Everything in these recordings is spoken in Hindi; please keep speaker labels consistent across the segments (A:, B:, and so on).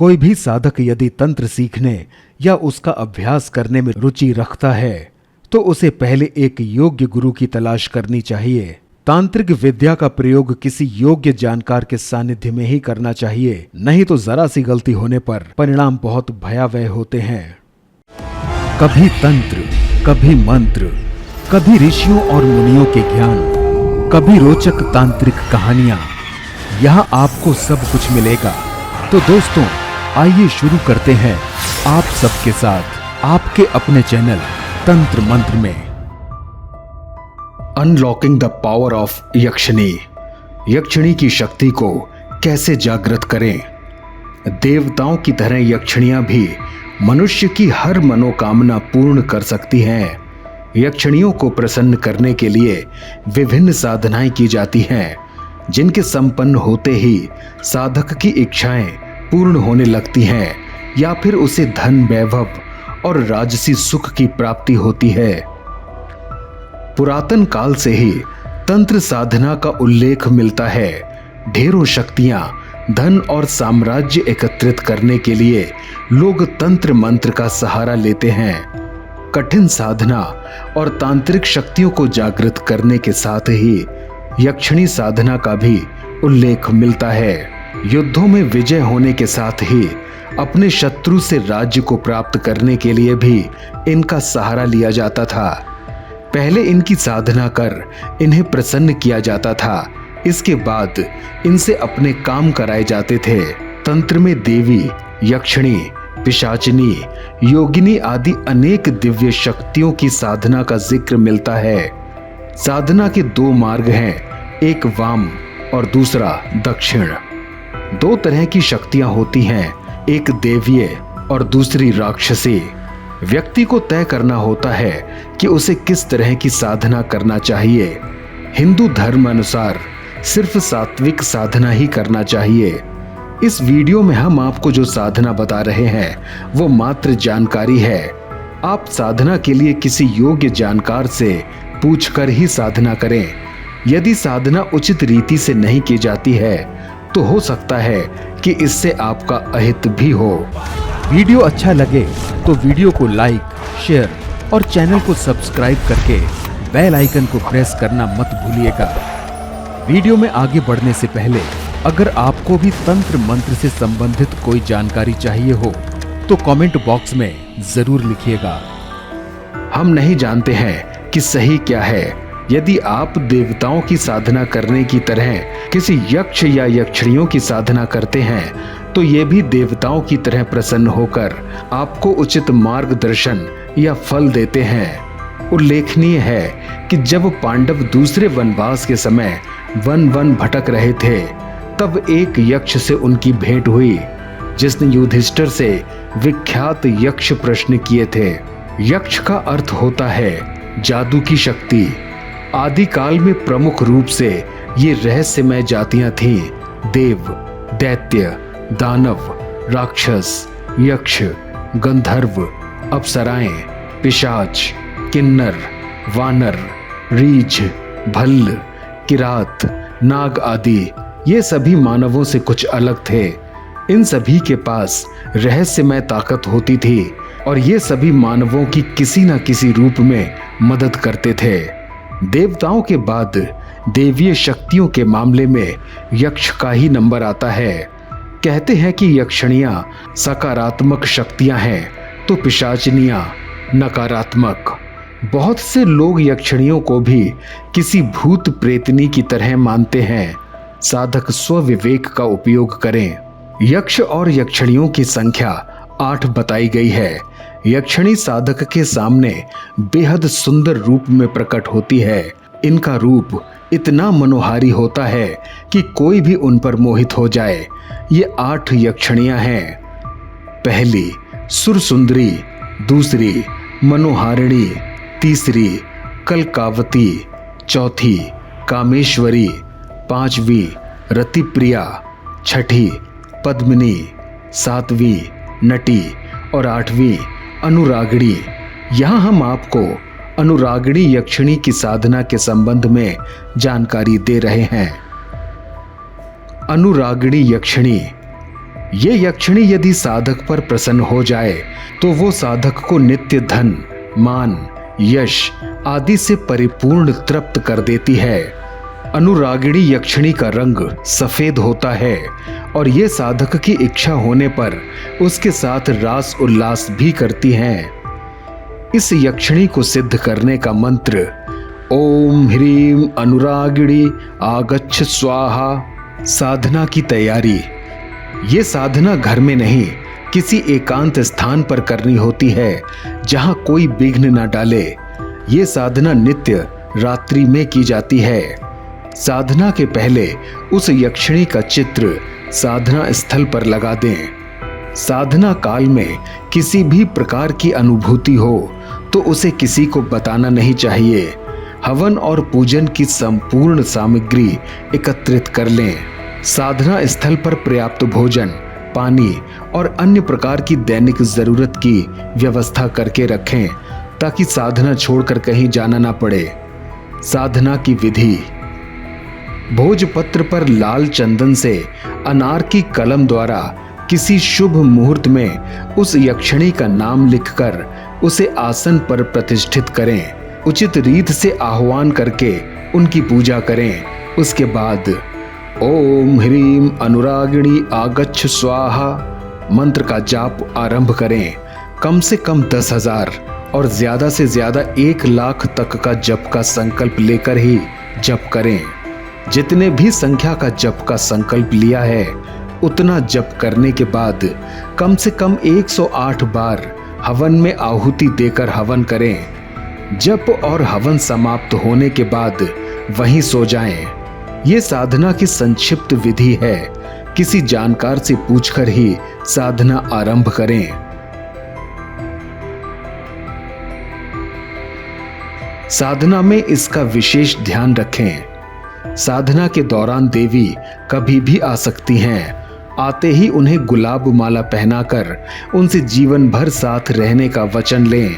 A: कोई भी साधक यदि तंत्र सीखने या उसका अभ्यास करने में रुचि रखता है तो उसे पहले एक योग्य गुरु की तलाश करनी चाहिए। तांत्रिक विद्या का प्रयोग किसी योग्य जानकार के सानिध्य में ही करना चाहिए, नहीं तो जरा सी गलती होने पर परिणाम बहुत भयावह होते हैं। कभी तंत्र, कभी मंत्र, कभी ऋषियों और मुनियों के ज्ञान, कभी रोचक तांत्रिक कहानियां, यहाँ आपको सब कुछ मिलेगा। तो दोस्तों आइए शुरू करते हैं आप सबके साथ आपके अपने चैनल तंत्र मंत्र में। अनलॉकिंग द पावर ऑफ यक्षिणी। यक्षिणी की शक्ति को कैसे जागृत करें। देवताओं की तरह यक्षिणियां भी मनुष्य की हर मनोकामना पूर्ण कर सकती हैं। यक्षिणियों को प्रसन्न करने के लिए विभिन्न साधनाएं की जाती हैं, जिनके संपन्न होते ही साधक की इच्छाएं पूर्ण होने लगती हैं या फिर उसे धन, वैभव और राजसी सुख की प्राप्ति होती है। पुरातन काल से ही तंत्र साधना का उल्लेख मिलता है। ढेरों शक्तियां, धन और साम्राज्य एकत्रित करने के लिए लोग तंत्र मंत्र का सहारा लेते हैं। कठिन साधना और तांत्रिक शक्तियों को जागृत करने के साथ ही यक्षिणी साधना का भी उल्लेख मिलता है। युद्धों में विजय होने के साथ ही अपने शत्रु से राज्य को प्राप्त करने के लिए भी इनका सहारा लिया जाता था। पहले इनकी साधना कर इन्हें प्रसन्न किया जाता था, इसके बाद इनसे अपने काम कराए जाते थे। तंत्र में देवी, यक्षिणी, पिशाचिनी, योगिनी आदि अनेक दिव्य शक्तियों की साधना का जिक्र मिलता है। साधना के दो मार्ग हैं, एक वाम और दूसरा दक्षिण। दो तरह की शक्तियां होती हैं, एक देवीय और दूसरी राक्षसी। व्यक्ति को तय करना होता है कि उसे किस तरह की साधना करना चाहिए। हिंदू धर्म अनुसार सिर्फ सात्विक साधना ही करना चाहिए। इस वीडियो में हम आपको जो साधना बता रहे हैं वो मात्र जानकारी है। आप साधना के लिए किसी योग्य जानकार से पूछकर ही साधना करें। यदि साधना उचित रीति से नहीं की जाती है तो हो सकता है कि इससे आपका अहित भी हो। वीडियो अच्छा लगे तो वीडियो को लाइक, शेयर और चैनल को सब्सक्राइब करके बेल आइकन को प्रेस करना मत भूलिएगा। वीडियो में आगे बढ़ने से पहले अगर आपको भी तंत्र मंत्र से संबंधित कोई जानकारी चाहिए हो तो कमेंट बॉक्स में जरूर लिखिएगा। हम नहीं जानते हैं कि सही क्या है। यदि आप देवताओं की साधना करने की तरह किसी यक्ष या यक्षिणियों की साधना करते हैं तो ये भी देवताओं की तरह प्रसन्न होकर आपको उचित मार्गदर्शन या फल देते हैं। उल्लेखनीय है कि जब पांडव दूसरे वनवास के समय वन भटक रहे थे तब एक यक्ष से उनकी भेंट हुई, जिसने युधिष्ठिर से विख्यात यक्ष प्रश्न किए थे। यक्ष का अर्थ होता है जादू की शक्ति। आदि काल में प्रमुख रूप से ये रहस्यमय जातियां थीं, देव, दैत्य, दानव, राक्षस, यक्ष, गंधर्व, अप्सराएं, पिशाच, किन्नर, वानर, रीछ, भल्ल, किरात, नाग आदि। ये सभी मानवों से कुछ अलग थे। इन सभी के पास रहस्यमय ताकत होती थी और ये सभी मानवों की किसी न किसी रूप में मदद करते थे। देवताओं के बाद देवीय शक्तियों के मामले में यक्ष का ही नंबर आता है। कहते हैं कि यक्षिणियां सकारात्मक शक्तियां हैं तो पिशाचिनियां नकारात्मक। बहुत से लोग यक्षिणियों को भी किसी भूत प्रेतनी की तरह मानते हैं। साधक स्वविवेक का उपयोग करें। यक्ष और यक्षिणियों की संख्या 8 बताई गई है। यक्षिणी साधक के सामने बेहद सुंदर रूप में प्रकट होती है। इनका रूप इतना मनोहारी होता है कि कोई भी उन पर मोहित हो जाए। ये 8 यक्षिणियां हैं। पहली सुरसुंदरी, दूसरी मनोहारिणी, तीसरी कलकावती, चौथी कामेश्वरी, पांचवी रतिप्रिया, छठी पद्मिनी, सातवीं नटी और 8वीं अनुरागिणी। यहाँ हम आपको अनुरागिणी यक्षिणी की साधना के संबंध में जानकारी दे रहे हैं। अनुरागिणी यक्षिणी ये यक्षिणी यदि साधक पर प्रसन्न हो जाए तो वो साधक को नित्य धन, मान, यश आदि से परिपूर्ण तृप्त कर देती है। अनुरागिणी यक्षिणी का रंग सफेद होता है और ये साधक की इच्छा होने पर उसके साथ रास उल्लास भी करती हैं। इस यक्षिणी को सिद्ध करने का मंत्र ओम ह्रीम अनुरागिणी आगच्छ स्वाहा। साधना की तैयारी। ये साधना घर में नहीं, किसी एकांत स्थान पर करनी होती है जहां कोई विघ्न न डाले। ये साधना नित्य रात्रि में की जाती है। साधना के पहले उस यक्षिणी का चित्र साधना स्थल पर लगा दें। साधना काल में किसी भी प्रकार की अनुभूति हो तो उसे किसी को बताना नहीं चाहिए। हवन और पूजन की संपूर्ण सामग्री एकत्रित कर लें। साधना स्थल पर पर्याप्त भोजन, पानी और अन्य प्रकार की दैनिक जरूरत की व्यवस्था करके रखें ताकि साधना छोड़कर कहीं जाना ना पड़े। साधना की विधि। भोजपत्र पर लाल चंदन से अनार की कलम द्वारा किसी शुभ मुहूर्त में उस यक्षिणी का नाम लिखकर उसे आसन पर प्रतिष्ठित करें। उचित रीत से आह्वान करके उनकी पूजा करें। उसके बाद ओम ह्रीम अनुरागिणी आगच्छ स्वाहा मंत्र का जाप आरंभ करें। कम से कम 10,000 और ज्यादा से ज्यादा 1 लाख तक का जप का संकल्प लेकर ही जप करें। जितने भी संख्या का जप का संकल्प लिया है उतना जप करने के बाद कम से कम 108 बार हवन में आहुति देकर हवन करें। जप और हवन समाप्त होने के बाद वहीं सो जाएं। ये साधना की संक्षिप्त विधि है। किसी जानकार से पूछकर ही साधना आरंभ करें। साधना में इसका विशेष ध्यान रखें। साधना के दौरान देवी कभी भी आ सकती हैं। आते ही उन्हें गुलाब माला पहनाकर उनसे जीवन भर साथ रहने का वचन लें।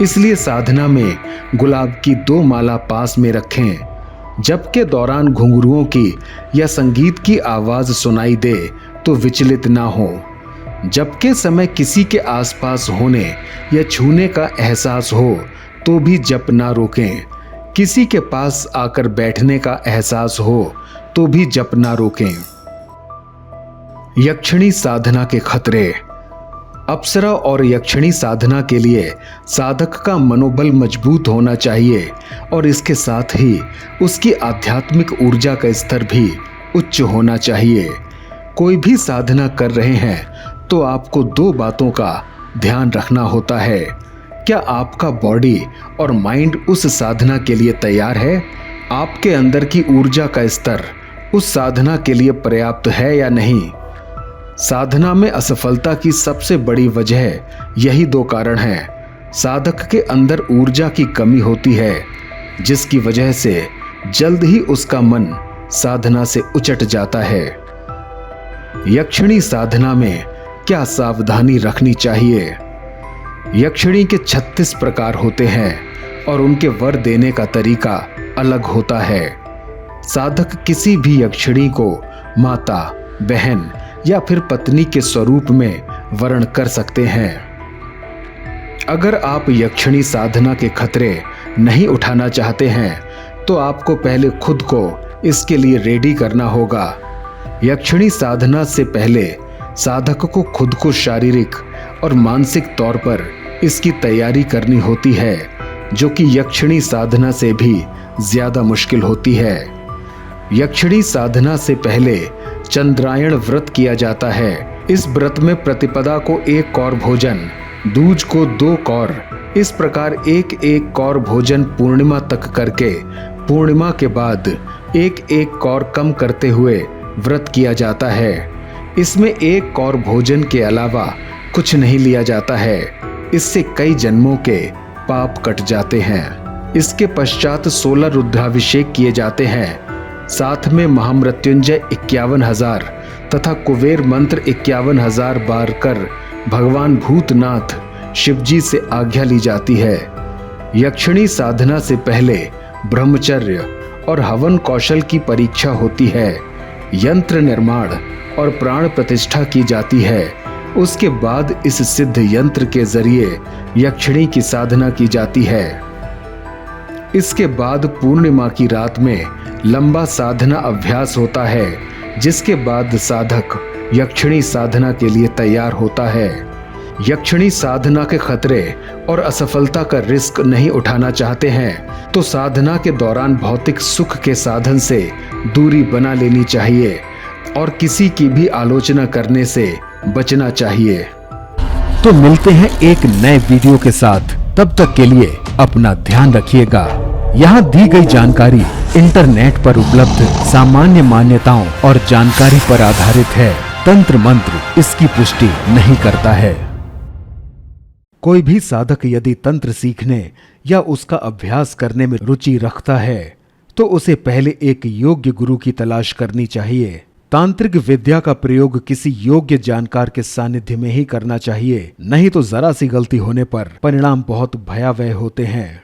A: इसलिए साधना में गुलाब की 2 माला पास में रखें। जप के दौरान घुंघरुओं की या संगीत की आवाज सुनाई दे तो विचलित ना हो। जप के समय किसी के आसपास होने या छूने का एहसास हो तो भी जप ना रोकें। किसी के पास आकर बैठने का एहसास हो तो भी जप ना रोकें। यक्षिणी साधना के खतरे। अप्सरा और यक्षिणी साधना के लिए साधक का मनोबल मजबूत होना चाहिए और इसके साथ ही उसकी आध्यात्मिक ऊर्जा का स्तर भी उच्च होना चाहिए। कोई भी साधना कर रहे हैं तो आपको 2 बातों का ध्यान रखना होता है। क्या आपका बॉडी और माइंड उस साधना के लिए तैयार है? आपके अंदर की ऊर्जा का स्तर उस साधना के लिए पर्याप्त है या नहीं? साधना में असफलता की सबसे बड़ी वजह यही 2 कारण हैं। साधक के अंदर ऊर्जा की कमी होती है जिसकी वजह से जल्द ही उसका मन साधना से उचट जाता है। यक्षिणी साधना में क्या सावधानी रखनी चाहिए? यक्षिणी के 36 प्रकार होते हैं और उनके वर देने का तरीका अलग होता है। साधक किसी भी यक्षिणी को माता, बहन या फिर पत्नी के स्वरूप में वर्ण कर सकते हैं। अगर आप यक्षिणी साधना के खतरे नहीं उठाना चाहते हैं तो आपको पहले खुद को इसके लिए रेडी करना होगा। यक्षिणी साधना से पहले साधक को खुद को शारीरिक और मानसिक तौर पर इसकी तैयारी करनी होती है, जो कि यक्षिणी साधना से भी ज्यादा मुश्किल होती है। यक्षिणी साधना से पहले चंद्रायण व्रत किया जाता है। इस व्रत में प्रतिपदा को 1 कौर भोजन, दूज को 2 कौर, इस प्रकार 1-1 कौर भोजन पूर्णिमा तक करके पूर्णिमा के बाद 1-1 कौर कम करते हुए व्रत किया जाता है। इसमें 1 कौर भोजन के अलावा कुछ नहीं लिया जाता है। इससे कई जन्मों के पाप कट जाते हैं। इसके पश्चात 16 रुद्राभिषेक किए जाते हैं। साथ में महामृत्युंजय 51,000 तथा कुबेर मंत्र 51,000 बार कर भगवान भूतनाथ शिवजी से आज्ञा ली जाती है। यक्षिणी साधना से पहले ब्रह्मचर्य और हवन कौशल की परीक्षा होती है। यंत्र निर्माण और प्राण प्रतिष्ठा की जाती है। उसके बाद इस सिद्ध यंत्र के जरिए यक्षिणी की साधना की जाती है। इसके बाद पूर्णिमा की रात में लंबा साधना अभ्यास होता है, जिसके बाद साधक यक्षिणी साधना के लिए तैयार होता है। यक्षिणी साधना के खतरे और असफलता का रिस्क नहीं उठाना चाहते हैं तो साधना के दौरान भौतिक सुख के साधन से दूरी बना लेनी चाहिए और किसी की भी आलोचना करने से बचना चाहिए।
B: तो मिलते हैं एक नए वीडियो के साथ, तब तक के लिए अपना ध्यान रखिएगा। यहाँ दी गई जानकारी इंटरनेट पर उपलब्ध सामान्य मान्यताओं और जानकारी पर आधारित है। तंत्र मंत्र इसकी पुष्टि नहीं करता है। कोई भी साधक यदि तंत्र सीखने या उसका अभ्यास करने में रुचि रखता है तो उसे पहले एक योग्य गुरु की तलाश करनी चाहिए। तांत्रिक विद्या का प्रयोग किसी योग्य जानकार के सानिध्य में ही करना चाहिए, नहीं तो जरा सी गलती होने पर परिणाम बहुत भयावह होते हैं।